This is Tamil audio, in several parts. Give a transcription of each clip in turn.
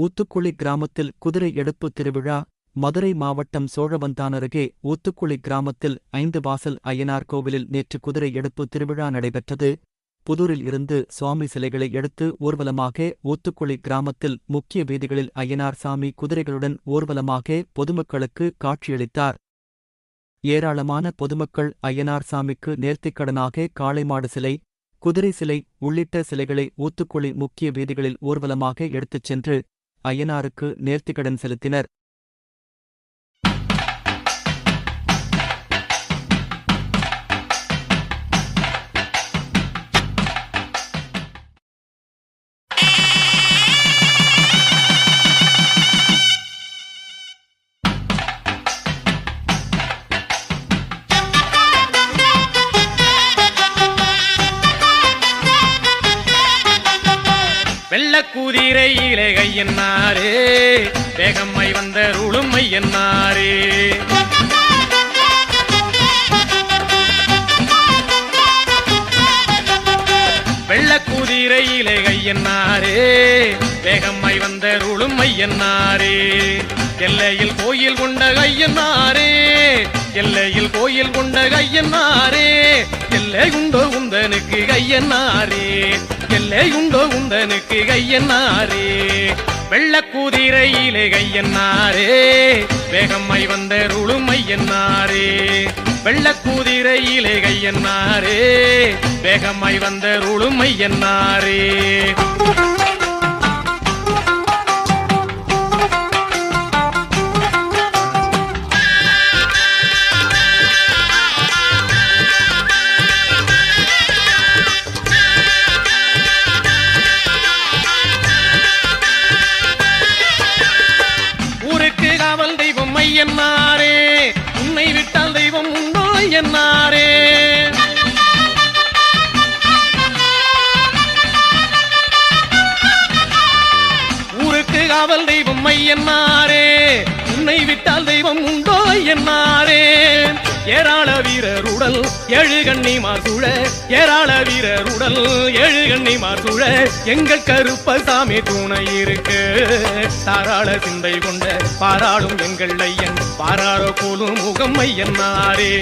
ஊத்துக்குளி கிராமத்தில் குதிரை எடுப்பு திருவிழா. மதுரை மாவட்டம் சோழவந்தான் அருகே ஊத்துக்குளி கிராமத்தில் 5 வாசல் அய்யனார் கோவிலில் நேற்று குதிரை எடுப்பு திருவிழா நடைபெற்றது. புதூரில் இருந்து சுவாமி சிலைகளை எடுத்து ஊர்வலமாக ஊத்துக்குளி கிராமத்தில் முக்கிய வீதிகளில் அய்யனார் சாமி குதிரைகளுடன் ஊர்வலமாக பொதுமக்களுக்கு காட்சியளித்தார். ஏராளமான பொதுமக்கள் அய்யனார் சாமிக்கு நேர்த்திக்கடனாக காளைமாடு சிலை, குதிரை சிலை உள்ளிட்ட சிலைகளை ஊத்துக்குளி முக்கிய வீதிகளில் ஊர்வலமாக எடுத்துச் சென்று அய்யனாருக்கு நேர்த்திக்கடன் செலுத்தினர். வெள்ளக்குதிரையிலே கையன்னாரே, வேகம்மை வந்த ருளுமை என்னாரே. வெள்ளக்குதிரையிலே கையன்னாரே, வேகம்மை வந்த ருளுமை என்னாரே. எல்லையில் கோயில் கொண்ட கையன்னாரே, எல்லையில் கோயில் கொண்ட கையன்னாரே. எல்லை உண்டோ உந்தனுக்கு கையன்னாரே, எல்லை உண்டோ உந்தனுக்கு கையன்னாரே. வெள்ளக்குதிரையிலே கையன்னாரே, வேகம்மை வந்த ருளுமை என்னாரே. வெள்ளக்குதிரையிலே கையன்னாரே, வேகம்மை வந்த ருளுமை என்னாரே. என்னாரே, உன்னை விட்டால் தெய்வம் உண்டோ என்னாரே. ஊருக்கு காவல் தெய்வம் மையன்னாரே, உன்னை விட்டால் தெய்வம் உண்டோ என்னாரே. ஏராள வீரருடல் 7 கன்னிமார் சூழ, ஏராள வீரருடல் 7 கன்னிமார் சூழ, எங்கள் கருப்பசாமி துணை இருக்கு. தாராள சிந்தை கொண்ட பாராளும் எங்கள் ஐயன், பாராரோ போலும் முகம் ஐயன்னாரே.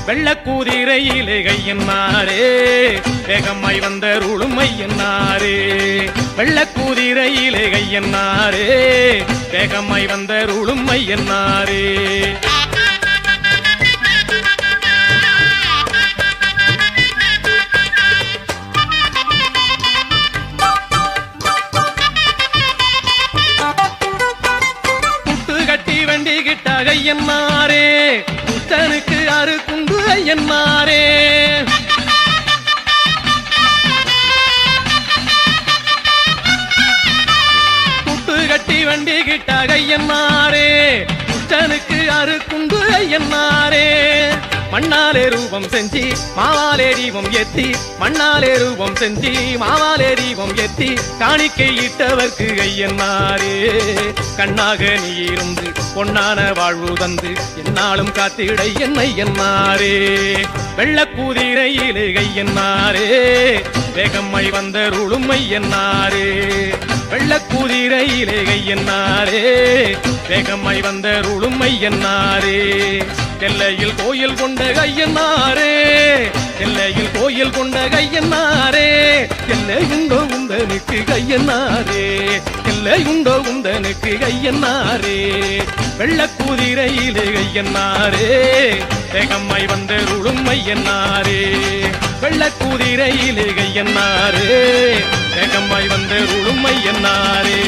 வெள்ளக்குதிரையிலே கையன்னாரே, வேகம்மை வந்த ருளும் ஐயன்னாரே. வெள்ளக்குதிரையிலே கையன்னாரே, வேகம்மை வந்த ருளும் ஐயன்னாரே. ஐயன்னாரே, புத்தனுக்கு அறுக்குண்டு ஐயன்னாரே. குட்டு கட்டி வண்டி கிட்டாக ஐயன்னாரே, புத்தனுக்கு அறுக்குண்டு ஐயன்னாரே. மண்ணாலே ரூபம் செஞ்சி மாவாலே தீபம் ஏத்தி, மண்ணாலே ரூபம் செஞ்சி மாவாலே தீபம் ஏத்தி, காணிக்கை இட்டவர்க்கு ஐயன்னாரே. கண்ணாக நீ இருந்து பொன்னான வாழ்வு தந்து என்னாலும் காத்திட என்னை என்னாரே. வெள்ளக்குதிரையிலே கையன்னாரே, வேகம்மை வந்த ருளுமை என்னாரே. வெள்ளக்குதிரையிலே கையன்னாரே, வேகம்மை வந்த ருளுமை என்னாரே. எல்லையில் கோயில் கொண்ட கையன்னாரே, எல்லையில் கோயில் கொண்ட கையன்னாரே. எல்லை உண்டோ உந்தனுக்கு கையன்னாரே, எல்லை உண்டோ உந்தனுக்கு கையன்னாரே. வெள்ளக்குதிரையிலே கையன்னாரே, வேகம்மை வந்த ருளுமை என்னாரே. வெள்ளக்குதிரையிலே கையன்னாரே, வேகம்மை வந்த ருளுமை என்னாரே.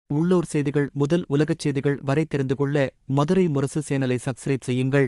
உள்ளூர் செய்திகள் முதல் உலகச் செய்திகள் வரை தெரிந்து கொள்ள மதுரை முரசு சேனலை சப்ஸ்கிரைப் செய்யுங்கள்.